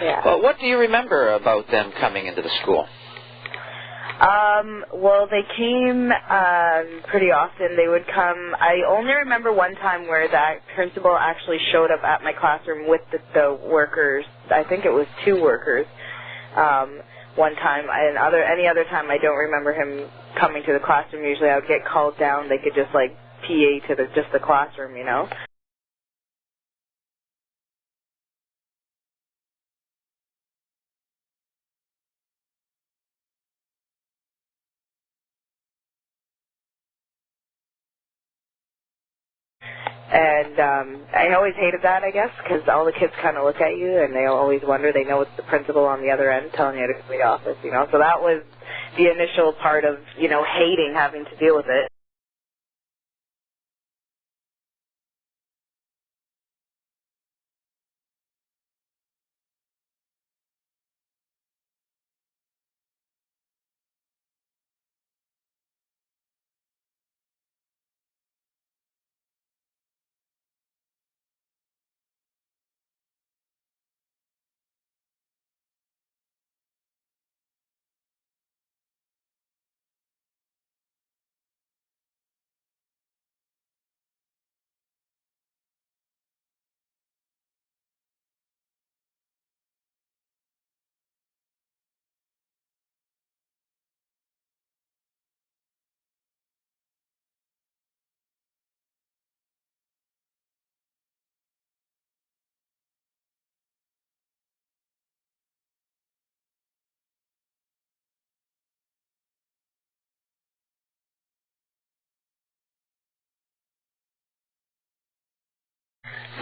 Yeah. Well, what do you remember about them coming into the school? Well, they came pretty often. They would come. I only remember one time where that principal actually showed up at my classroom with the workers. I think it was 2 workers. One time, and any other time, I don't remember him coming to the classroom. Usually, I would get called down. They could just like PA to just the classroom, you know. And I always hated that, I guess, because all the kids kind of look at you and they always wonder. They know it's the principal on the other end telling you to go to the office, you know. So that was the initial part of, you know, hating having to deal with it.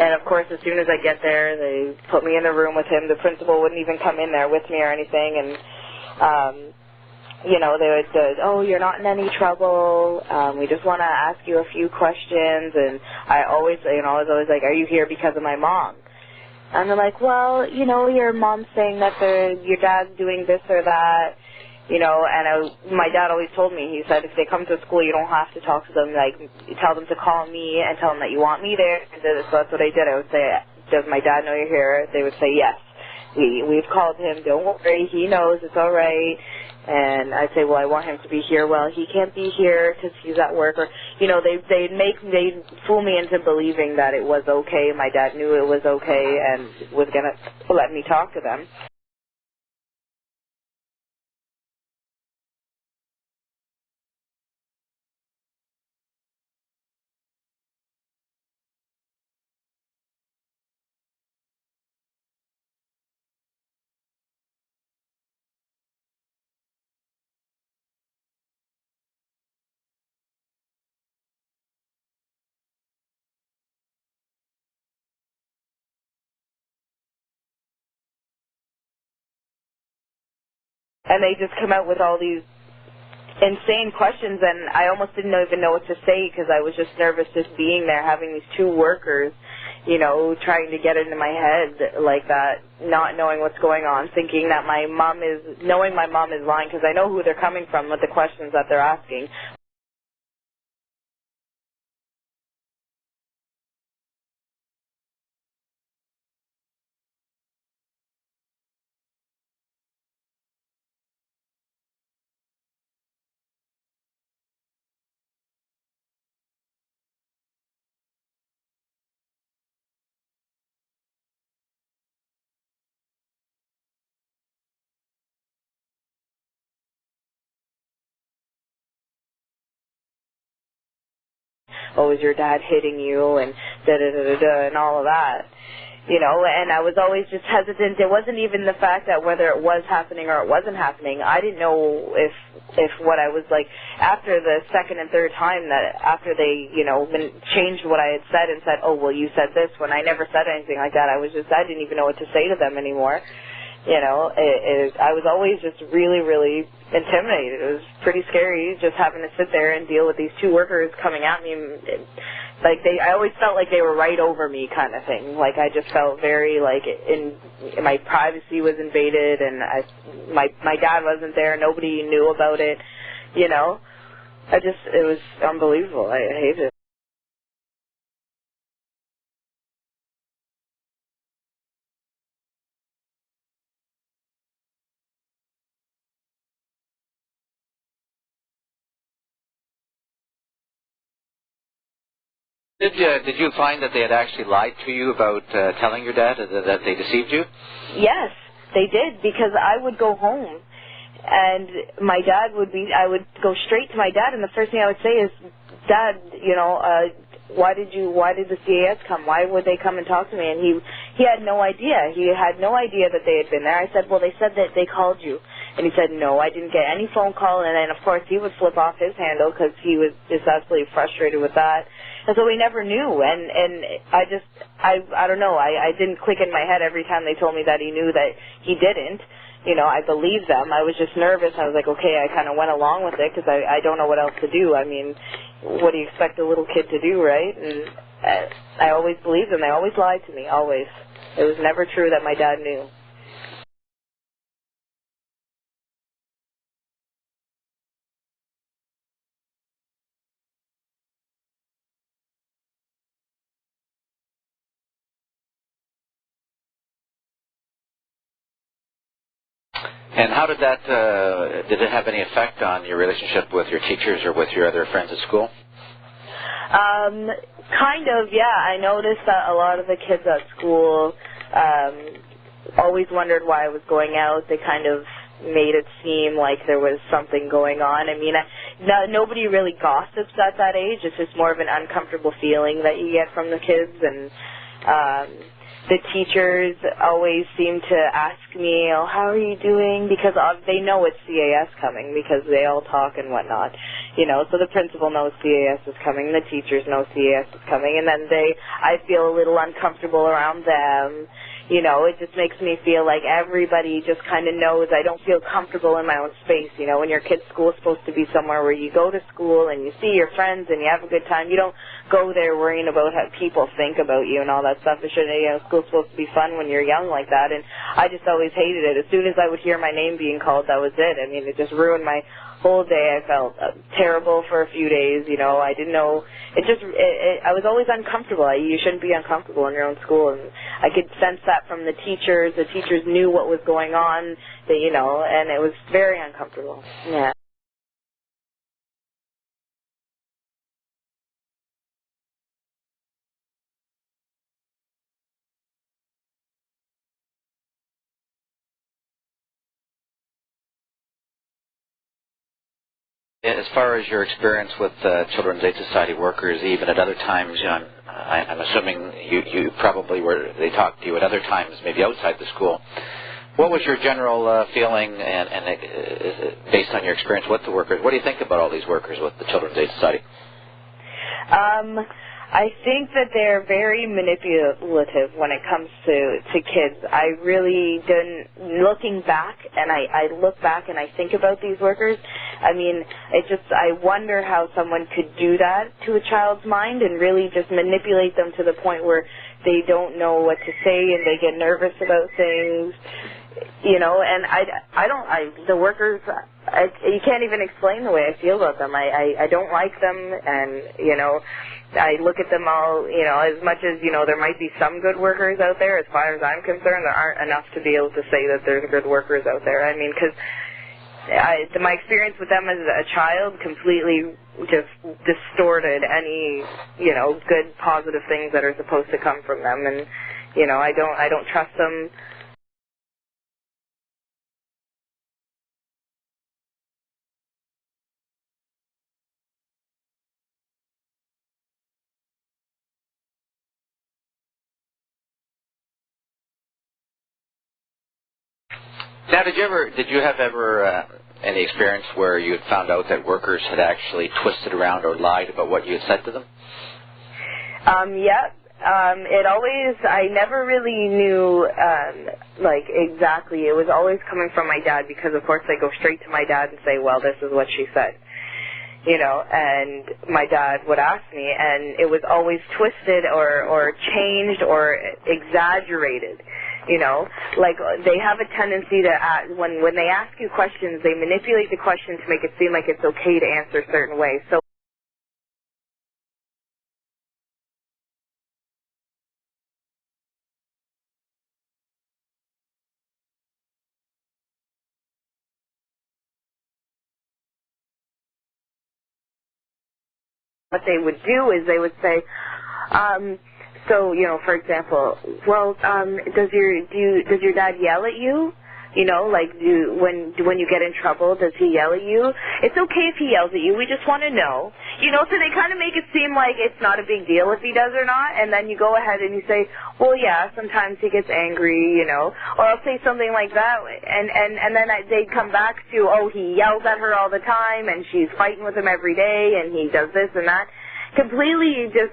And, of course, as soon as I get there, they put me in the room with him. The principal wouldn't even come in there with me or anything. And, you know, they would say, oh, you're not in any trouble. We just want to ask you a few questions. And I always, you know, I was always like, are you here because of my mom? And they're like, well, you know, your mom's saying that your dad's doing this or that. You know, and my dad always told me, he said, if they come to school, you don't have to talk to them. Like, you tell them to call me and tell them that you want me there. So that's what I did. I would say, does my dad know you're here? They would say, yes. We've called him. Don't worry. He knows. It's all right. And I'd say, well, I want him to be here. Well, he can't be here because he's at work. Or, you know, they'd fool me into believing that it was okay. My dad knew it was okay and was going to let me talk to them. And they just come out with all these insane questions, and I almost didn't even know what to say because I was just nervous just being there, having these 2 workers, you know, trying to get into my head like that, not knowing what's going on, thinking that knowing my mom is lying because I know who they're coming from with the questions that they're asking. Oh, is your dad hitting you and da-da-da-da-da and all of that. You know, and I was always just hesitant. It wasn't even the fact that whether it was happening or it wasn't happening. I didn't know if what I was like, after the second and third time that after they, you know, changed what I had said and said, oh, well, you said this when I never said anything like that. I didn't even know what to say to them anymore. You know, I was always just really, really intimidated. It was pretty scary just having to sit there and deal with these 2 workers coming at me. I always felt like they were right over me kind of thing. Like, I just felt very, like, my privacy was invaded, and my dad wasn't there. Nobody knew about it, you know. It was unbelievable. I hated it. Did you find that they had actually lied to you about telling your dad that they deceived you? Yes, they did, because I would go home and my dad I would go straight to my dad, and the first thing I would say is, Dad, why did the CAS come? Why would they come and talk to me? And he had no idea. He had no idea that they had been there. I said, well, they said that they called you. And he said, no, I didn't get any phone call. And then, of course, he would flip off his handle because he was just absolutely frustrated with that. And so we never knew. And I don't know. I didn't click in my head every time they told me that he knew that he didn't. I believed them. I was just nervous. I was like, okay, I kind of went along with it because I don't know what else to do. I mean, what do you expect a little kid to do, right? And I always believed them. They always lied to me, always. It was never true that my dad knew. And how did that, did it have any effect on your relationship with your teachers or with your other friends at school? Kind of, yeah. I noticed that a lot of the kids at school always wondered why I was going out. They kind of made it seem like there was something going on. I mean, nobody really gossips at that age. It's just more of an uncomfortable feeling that you get from the kids. And the teachers always seem to ask me, oh, how are you doing? Because they know it's CAS coming because they all talk and whatnot. So the principal knows CAS is coming, the teachers know CAS is coming, and then I feel a little uncomfortable around them. It just makes me feel like everybody just kind of knows I don't feel comfortable in my own space. When your kid's school is supposed to be somewhere where you go to school and you see your friends and you have a good time, you don't go there worrying about how people think about you and all that stuff. It should, school's supposed to be fun when you're young like that, and I just always hated it. As soon as I would hear my name being called, that was it. I mean, it just ruined my whole day. I felt terrible for a few days. I didn't know. I was always uncomfortable. You shouldn't be uncomfortable in your own school, and I could sense that from the teachers. The teachers knew what was going on, and it was very uncomfortable. Yeah. As far as your experience with Children's Aid Society workers, even at other times, I'm assuming you probably they talked to you at other times, maybe outside the school. What was your general feeling and based on your experience with the workers? What do you think about all these workers with the Children's Aid Society? I think that they're very manipulative when it comes to kids. I really didn't, looking back, and I look back and I think about these workers, I mean, I wonder how someone could do that to a child's mind and really just manipulate them to the point where they don't know what to say and they get nervous about things, and the workers, you can't even explain the way I feel about them. I don't like them, and, I look at them all, as much as, there might be some good workers out there. As far as I'm concerned, there aren't enough to be able to say that there's good workers out there. I mean, because my experience with them as a child completely just distorted any, good, positive things that are supposed to come from them. And, I don't trust them. Now, did you have ever any experience where you had found out that workers had actually twisted around or lied about what you had said to them? Yeah. I never really knew, exactly. It was always coming from my dad because, of course, I go straight to my dad and say, well, this is what she said. And my dad would ask me, and it was always twisted or changed or exaggerated. They have a tendency to, when they ask you questions, they manipulate the question to make it seem like it's okay to answer certain ways. So what they would do is they would say, So, for example, well, does your dad yell at you? Like when you get in trouble, does he yell at you? It's okay if he yells at you. We just want to know. So they kind of make it seem like it's not a big deal if he does or not, and then you go ahead and you say, well, yeah, sometimes he gets angry, or I'll say something like that, and then they'd come back to, oh, he yells at her all the time, and she's fighting with him every day, and he does this and that. Completely just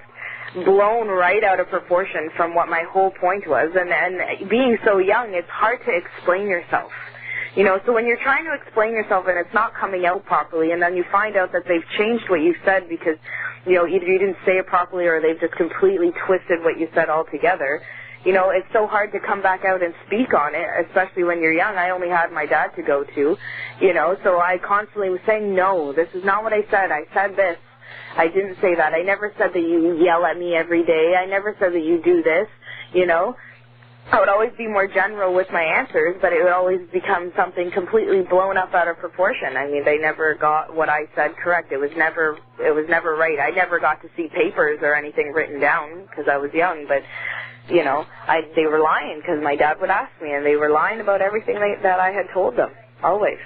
blown right out of proportion from what my whole point was. And being so young, it's hard to explain yourself. So when you're trying to explain yourself and it's not coming out properly, and then you find out that they've changed what you said because, either you didn't say it properly or they've just completely twisted what you said altogether, it's so hard to come back out and speak on it, especially when you're young. I only had my dad to go to, so I constantly was saying, no, this is not what I said. I said this. I didn't say that. I never said that you yell at me every day. I never said that you do this, I would always be more general with my answers, but it would always become something completely blown up out of proportion. I mean, they never got what I said correct. It was never right. I never got to see papers or anything written down because I was young, but, they were lying because my dad would ask me, and they were lying about everything that I had told them, always.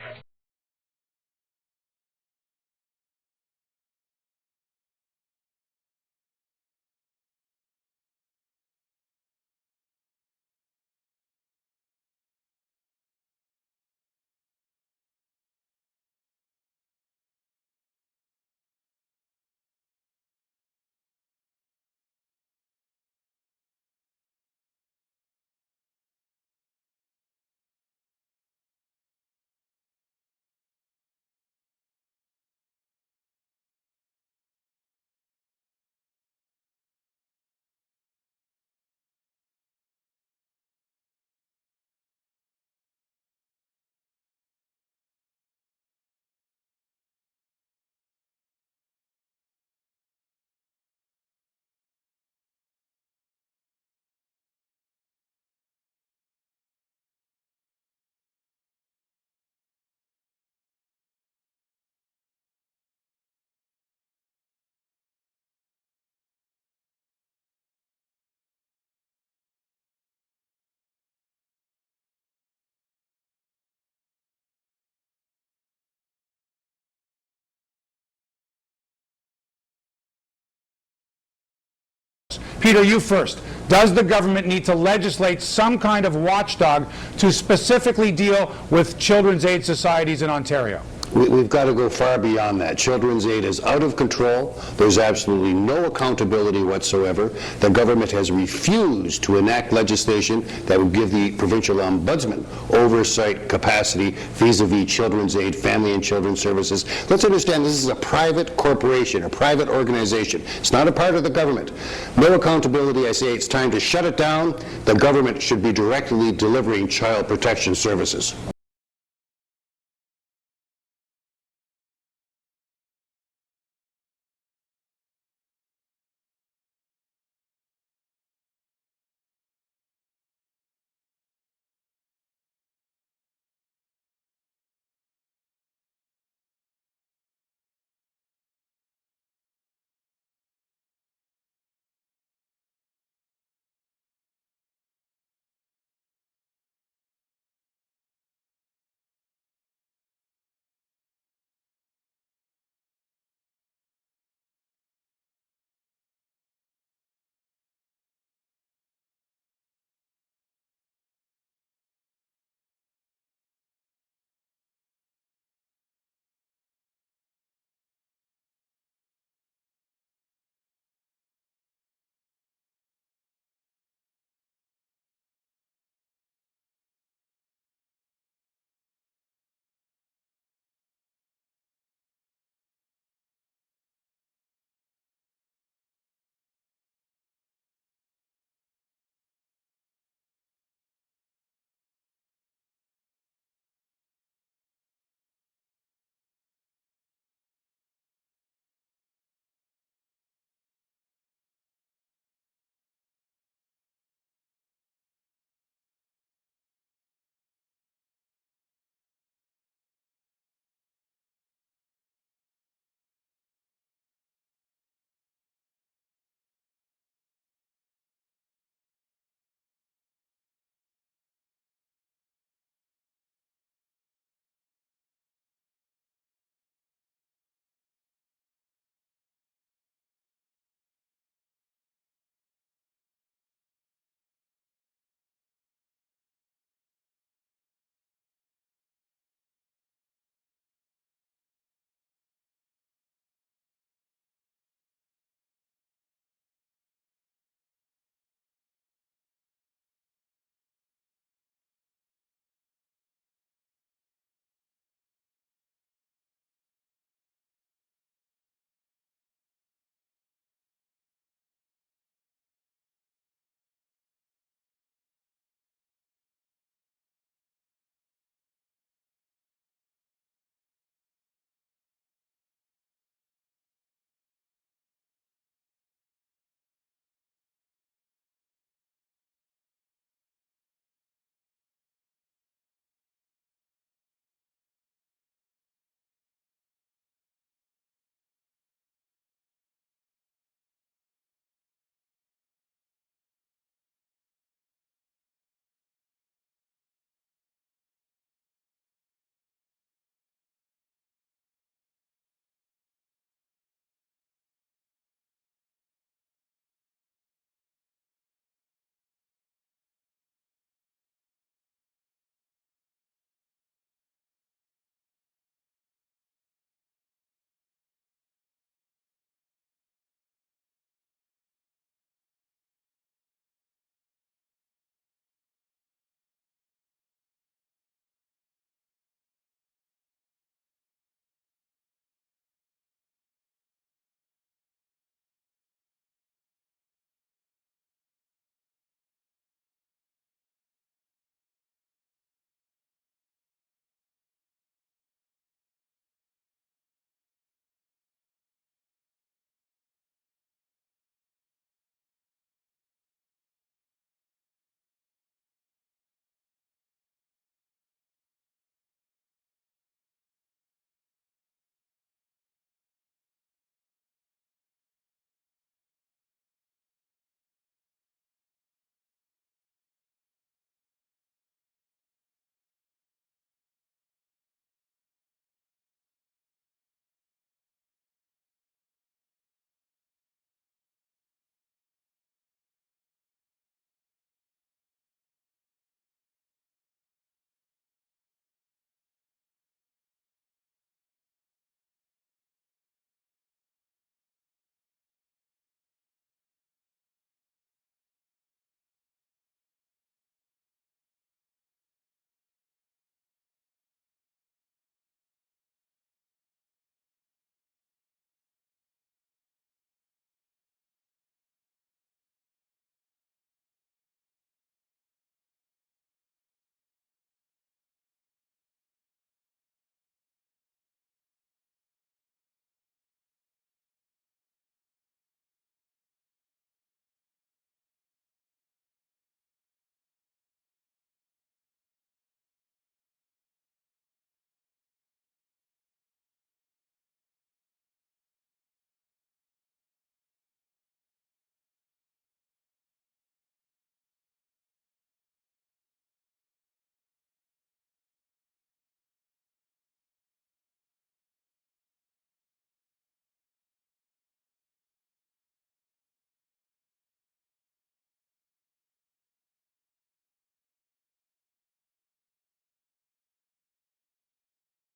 Peter, you first. Does the government need to legislate some kind of watchdog to specifically deal with children's aid societies in Ontario? We've got to go far beyond that. Children's aid is out of control. There's absolutely no accountability whatsoever. The government has refused to enact legislation that would give the provincial ombudsman oversight capacity vis-a-vis children's aid, family and children's services. Let's understand this is a private corporation, a private organization. It's not a part of the government. No accountability. I say it's time to shut it down. The government should be directly delivering child protection services.